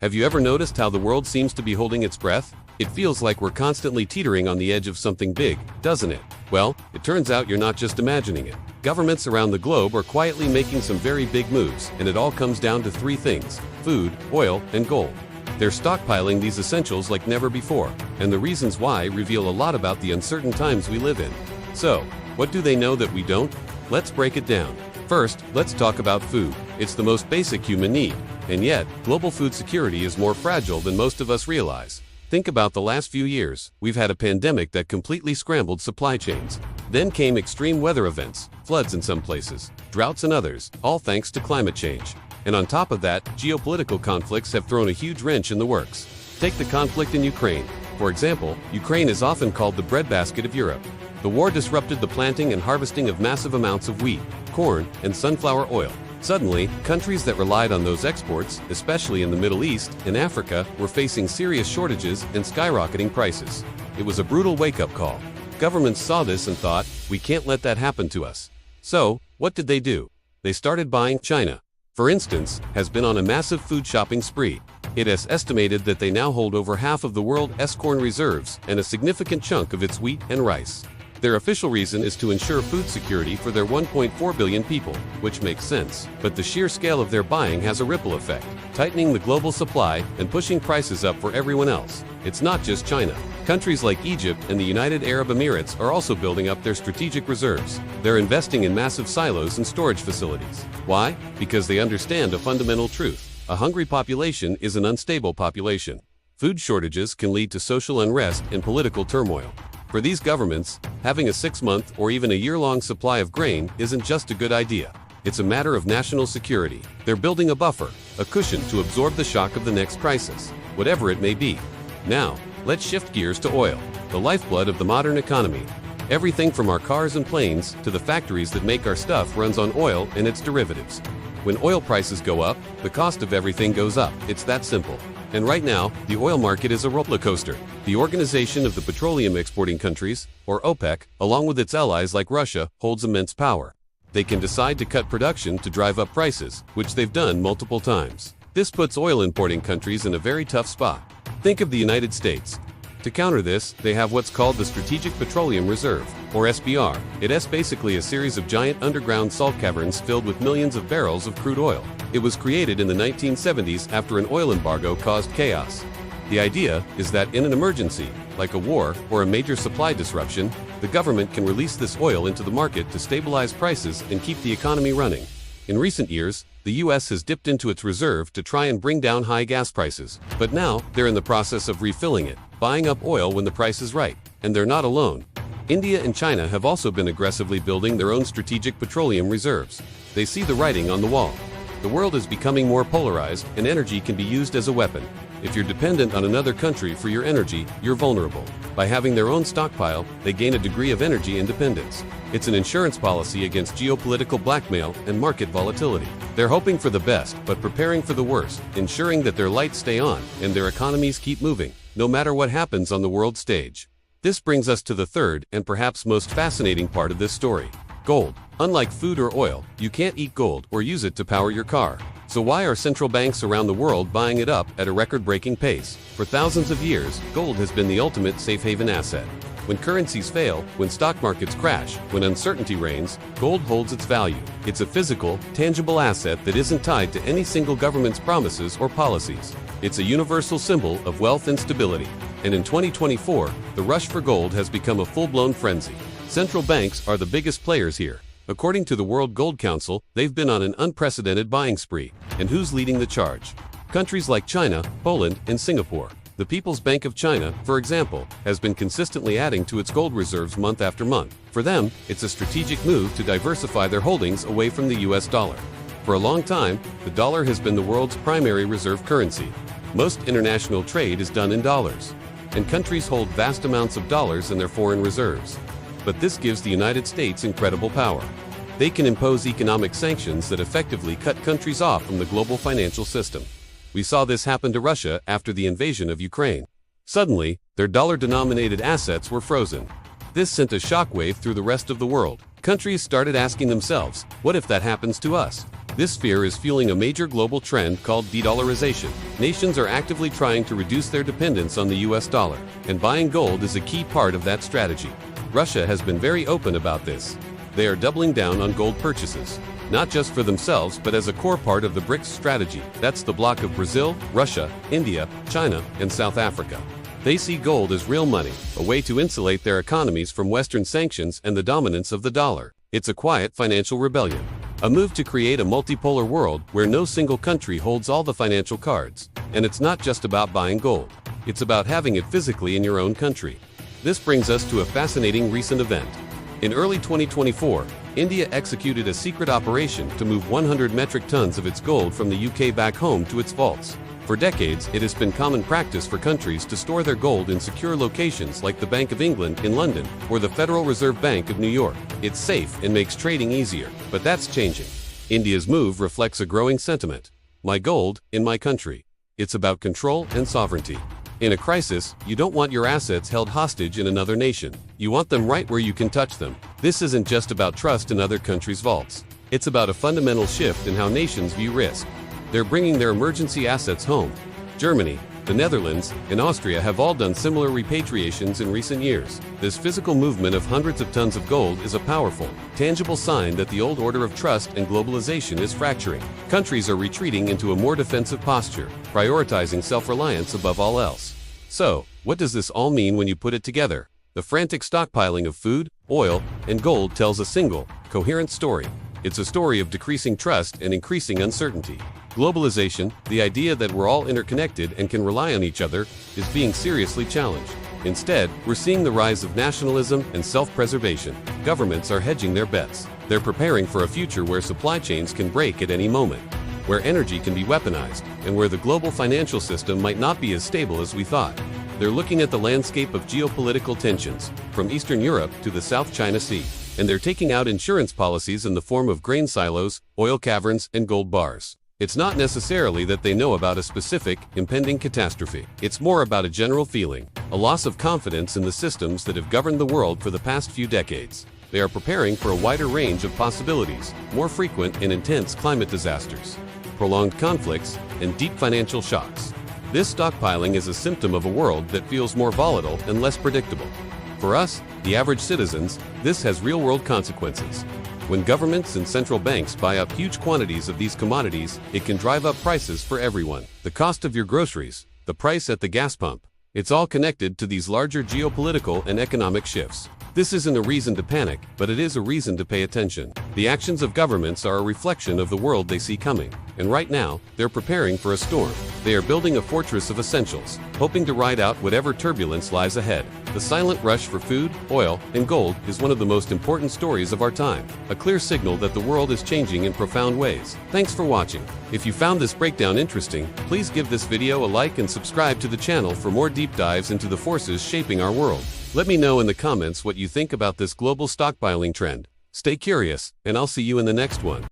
Have you ever noticed how the world seems to be holding its breath? It feels like we're constantly teetering on the edge of something big, doesn't it? Well, it turns out you're not just imagining it. Governments around the globe are quietly making some very big moves, and it all comes down to three things: food, oil, and gold. They're stockpiling these essentials like never before, and the reasons why reveal a lot about the uncertain times we live in. So, what do they know that we don't? Let's break it down. First, let's talk about food. It's the most basic human need, and yet, global food security is more fragile than most of us realize. Think about the last few years. We've had a pandemic that completely scrambled supply chains. Then came extreme weather events, floods in some places, droughts in others, all thanks to climate change. And on top of that, geopolitical conflicts have thrown a huge wrench in the works. Take the conflict in Ukraine. For example, Ukraine is often called the breadbasket of Europe. The war disrupted the planting and harvesting of massive amounts of wheat, corn, and sunflower oil. Suddenly, countries that relied on those exports, especially in the Middle East and Africa, were facing serious shortages and skyrocketing prices. It was a brutal wake-up call. Governments saw this and thought, we can't let that happen to us. So, what did they do? They started buying. China, for instance, has been on a massive food shopping spree. It is estimated that they now hold over half of the world's corn reserves and a significant chunk of its wheat and rice. Their official reason is to ensure food security for their 1.4 billion people, which makes sense. But the sheer scale of their buying has a ripple effect, tightening the global supply and pushing prices up for everyone else. It's not just China. Countries like Egypt and the United Arab Emirates are also building up their strategic reserves. They're investing in massive silos and storage facilities. Why? Because they understand a fundamental truth. A hungry population is an unstable population. Food shortages can lead to social unrest and political turmoil. For these governments, having a 6-month or even a year-long supply of grain isn't just a good idea. It's a matter of national security. They're building a buffer, a cushion to absorb the shock of the next crisis, whatever it may be. Now, let's shift gears to oil, the lifeblood of the modern economy. Everything from our cars and planes to the factories that make our stuff runs on oil and its derivatives. When oil prices go up, the cost of everything goes up. It's that simple. And right now, the oil market is a roller coaster. The Organization of the Petroleum Exporting Countries, or OPEC, along with its allies like Russia, holds immense power. They can decide to cut production to drive up prices, which they've done multiple times. This puts oil importing countries in a very tough spot. Think of the United States. To counter this, they have what's called the Strategic Petroleum Reserve, or SPR. It is basically a series of giant underground salt caverns filled with millions of barrels of crude oil. It was created in the 1970s after an oil embargo caused chaos. The idea is that in an emergency, like a war or a major supply disruption, the government can release this oil into the market to stabilize prices and keep the economy running. In recent years, the U.S. has dipped into its reserve to try and bring down high gas prices. But now, they're in the process of refilling it, buying up oil when the price is right. And they're not alone. India and China have also been aggressively building their own strategic petroleum reserves. They see the writing on the wall. The world is becoming more polarized, and energy can be used as a weapon. If you're dependent on another country for your energy, you're vulnerable. By having their own stockpile, they gain a degree of energy independence. It's an insurance policy against geopolitical blackmail and market volatility. They're hoping for the best, but preparing for the worst, ensuring that their lights stay on and their economies keep moving, no matter what happens on the world stage. This brings us to the third and perhaps most fascinating part of this story: gold. Unlike food or oil, you can't eat gold or use it to power your car. So why are central banks around the world buying it up at a record-breaking pace? For thousands of years, gold has been the ultimate safe haven asset. When currencies fail, when stock markets crash, when uncertainty reigns, gold holds its value. It's a physical, tangible asset that isn't tied to any single government's promises or policies. It's a universal symbol of wealth and stability. And in 2024, the rush for gold has become a full-blown frenzy. Central banks are the biggest players here. According to the World Gold Council, they've been on an unprecedented buying spree. And who's leading the charge? Countries like China, Poland, and Singapore. The People's Bank of China, for example, has been consistently adding to its gold reserves month after month. For them, it's a strategic move to diversify their holdings away from the US dollar. For a long time, the dollar has been the world's primary reserve currency. Most international trade is done in dollars, and countries hold vast amounts of dollars in their foreign reserves. But this gives the United States incredible power. They can impose economic sanctions that effectively cut countries off from the global financial system. We saw this happen to Russia after the invasion of Ukraine. Suddenly, their dollar-denominated assets were frozen. This sent a shockwave through the rest of the world. Countries started asking themselves, what if that happens to us? This fear is fueling a major global trend called de-dollarization. Nations are actively trying to reduce their dependence on the US dollar, and buying gold is a key part of that strategy. Russia has been very open about this. They are doubling down on gold purchases, not just for themselves but as a core part of the BRICS strategy. That's the bloc of Brazil, Russia, India, China, and South Africa. They see gold as real money, a way to insulate their economies from Western sanctions and the dominance of the dollar. It's a quiet financial rebellion, a move to create a multipolar world where no single country holds all the financial cards. And it's not just about buying gold. It's about having it physically in your own country. This brings us to a fascinating recent event. In early 2024, India executed a secret operation to move 100 metric tons of its gold from the UK back home to its vaults. For decades, it has been common practice for countries to store their gold in secure locations like the Bank of England in London or the Federal Reserve Bank of New York. It's safe and makes trading easier, but that's changing. India's move reflects a growing sentiment. My gold, in my country. It's about control and sovereignty. In a crisis, you don't want your assets held hostage in another nation. You want them right where you can touch them. This isn't just about trust in other countries' vaults. It's about a fundamental shift in how nations view risk. They're bringing their emergency assets home. Germany, the Netherlands, and Austria have all done similar repatriations in recent years. This physical movement of hundreds of tons of gold is a powerful, tangible sign that the old order of trust and globalization is fracturing. Countries are retreating into a more defensive posture, prioritizing self-reliance above all else. So, what does this all mean when you put it together? The frantic stockpiling of food, oil, and gold tells a single, coherent story. It's a story of decreasing trust and increasing uncertainty. Globalization, the idea that we're all interconnected and can rely on each other, is being seriously challenged. Instead, we're seeing the rise of nationalism and self-preservation. Governments are hedging their bets. They're preparing for a future where supply chains can break at any moment, where energy can be weaponized, and where the global financial system might not be as stable as we thought. They're looking at the landscape of geopolitical tensions, from Eastern Europe to the South China Sea, and they're taking out insurance policies in the form of grain silos, oil caverns, and gold bars. It's not necessarily that they know about a specific, impending catastrophe. It's more about a general feeling, a loss of confidence in the systems that have governed the world for the past few decades. They are preparing for a wider range of possibilities, more frequent and intense climate disasters, prolonged conflicts, and deep financial shocks. This stockpiling is a symptom of a world that feels more volatile and less predictable. For us, the average citizens, this has real-world consequences. When governments and central banks buy up huge quantities of these commodities, it can drive up prices for everyone. The cost of your groceries, the price at the gas pump. It's all connected to these larger geopolitical and economic shifts. This isn't a reason to panic, but it is a reason to pay attention. The actions of governments are a reflection of the world they see coming. And right now, they're preparing for a storm. They are building a fortress of essentials, hoping to ride out whatever turbulence lies ahead. The silent rush for food, oil, and gold is one of the most important stories of our time, a clear signal that the world is changing in profound ways. Thanks for watching. If you found this breakdown interesting, please give this video a like and subscribe to the channel for more deep dives into the forces shaping our world. Let me know in the comments what you think about this global stockpiling trend. Stay curious, and I'll see you in the next one.